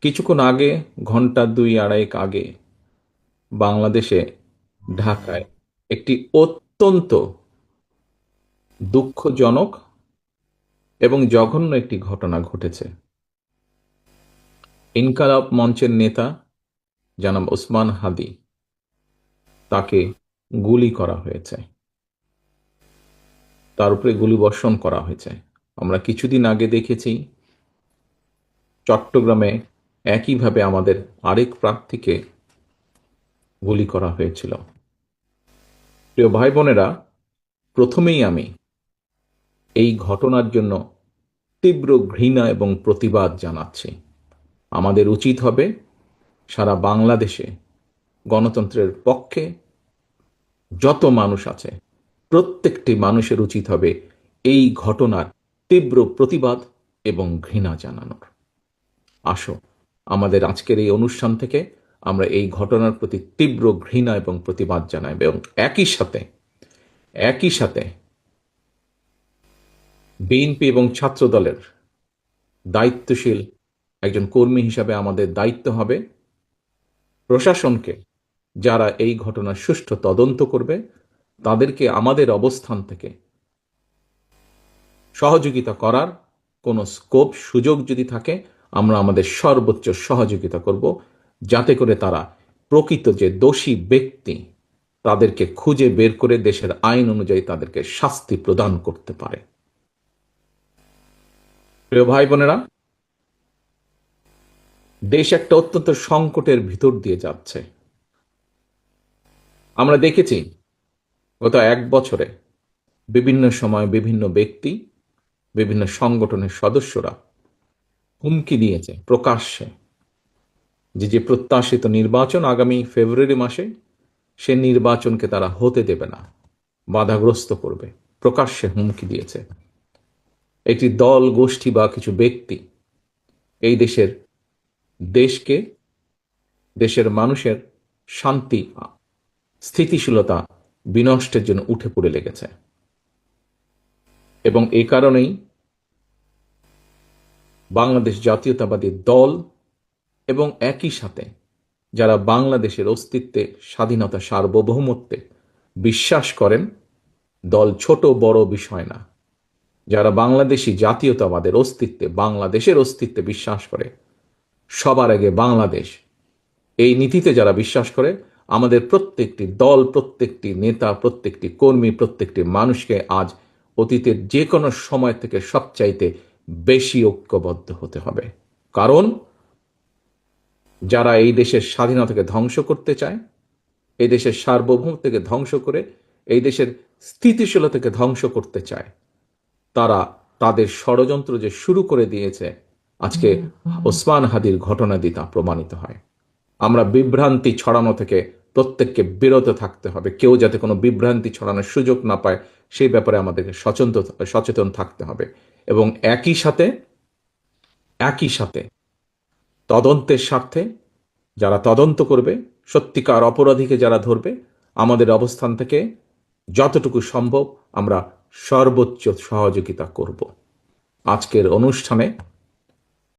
কিছুক্ষণ আগে, ঘন্টা দুই আড়াইক আগে, বাংলাদেশে ঢাকায় একটি অত্যন্ত দুঃখজনক এবং জঘন্য একটি ঘটনা ঘটেছে। ইনকালাব মঞ্চের নেতা জনাব ওসমান হাদি, তাকে গুলি করা হয়েছে, তার উপরে গুলিবর্ষণ করা হয়েছে। আমরা কিছুদিন আগে দেখেছি চট্টগ্রামে একইভাবে আমাদের আরেক প্রার্থীকে গুলি করা হয়েছিল। প্রিয় ভাই বোনেরা, প্রথমেই আমি এই ঘটনার জন্য তীব্র ঘৃণা এবং প্রতিবাদ জানাচ্ছি। আমাদের উচিত হবে সারা বাংলাদেশে গণতন্ত্রের পক্ষে যত মানুষ আছে প্রত্যেকটি মানুষের উচিত হবে এই ঘটনার তীব্র প্রতিবাদ এবং ঘৃণা জানানোর। আসো, আমাদের আজকের এই অনুষ্ঠান থেকে আমরা এই ঘটনার প্রতি তীব্র ঘৃণা এবং প্রতিবাদ জানাই এবং একই সাথে বিএনপি এবং ছাত্র দলের দায়িত্বশীল একজন কর্মী হিসাবে আমাদের দায়িত্ব হবে প্রশাসনকে, যারা এই ঘটনার সুষ্ঠু তদন্ত করবে, তাদেরকে আমাদের অবস্থান থেকে সহযোগিতা করার কোনো স্কোপ সুযোগ যদি থাকে, আমরা আমাদের সর্বোচ্চ সহযোগিতা করব, যাতে করে তারা প্রকৃত যে দোষী ব্যক্তি তাদেরকে খুঁজে বের করে দেশের আইন অনুযায়ী তাদেরকে শাস্তি প্রদান করতে পারে। প্রিয় ভাই বোনেরা, দেশ একটা অত্যন্ত সংকটের ভিতর দিয়ে যাচ্ছে। আমরা দেখেছি গত এক বছরে বিভিন্ন সময় বিভিন্ন ব্যক্তি, বিভিন্ন সংগঠনের সদস্যরা হুমকি দিয়েছে প্রকাশ্যে যে প্রত্যাশিত নির্বাচন আগামী ফেব্রুয়ারি মাসে, সে নির্বাচনকে তারা হতে দেবে না, বাধাগ্রস্ত করবে। প্রকাশ্যে হুমকি দিয়েছে। একটি দল, গোষ্ঠী বা কিছু ব্যক্তি এই দেশকে, দেশের মানুষের শান্তি, স্থিতিশীলতা বিনষ্টের জন্য উঠে পড়ে লেগেছে। এবং এই কারণেই বাংলাদেশ জাতীয়তাবাদী দল এবং একই সাথে যারা বাংলাদেশের অস্তিত্বে, স্বাধীনতা, সার্বভৌমত্বে বিশ্বাস করেন, দল ছোট বড় বিষয় না, যারা বাংলাদেশি জাতীয়তাবাদের অস্তিত্বে, বাংলাদেশের অস্তিত্বে বিশ্বাস করে, সবার আগে বাংলাদেশ, এই নীতিতে যারা বিশ্বাস করে, আমাদের প্রত্যেকটি দল, প্রত্যেকটি নেতা, প্রত্যেকটি কর্মী, প্রত্যেকটি মানুষকে আজ অতীতের যে কোনো সময় থেকে সবচাইতে বেশি ঐক্যবদ্ধ হতে হবে। কারণ যারা এই দেশের স্বাধীনতাকে ধ্বংস করতে চায়, এই দেশের সার্বভৌমত্বকে ধ্বংস করে এই দেশের স্থিতিশীলতাকে ধ্বংস করতে চায়, তারা তাদের ষড়যন্ত্র যে শুরু করে দিয়েছে, আজকে ওসমান হাদির ঘটনা দিয়ে তা প্রমাণিত হয়। আমরা বিভ্রান্তি ছড়ানো থেকে প্রত্যেককে বিরত থাকতে হবে। কেউ যাতে কোনো বিভ্রান্তি ছড়ানোর সুযোগ না পায়, সেই ব্যাপারে আমাদেরকে সচেতন থাকতে হবে। এবং একই সাথে তদন্তের স্বার্থে যারা তদন্ত করবে, সত্যিকার অপরাধীকে যারা ধরবে, আমাদের অবস্থান থেকে যতটুকু সম্ভব আমরা সর্বোচ্চ সহযোগিতা করব। আজকের অনুষ্ঠানে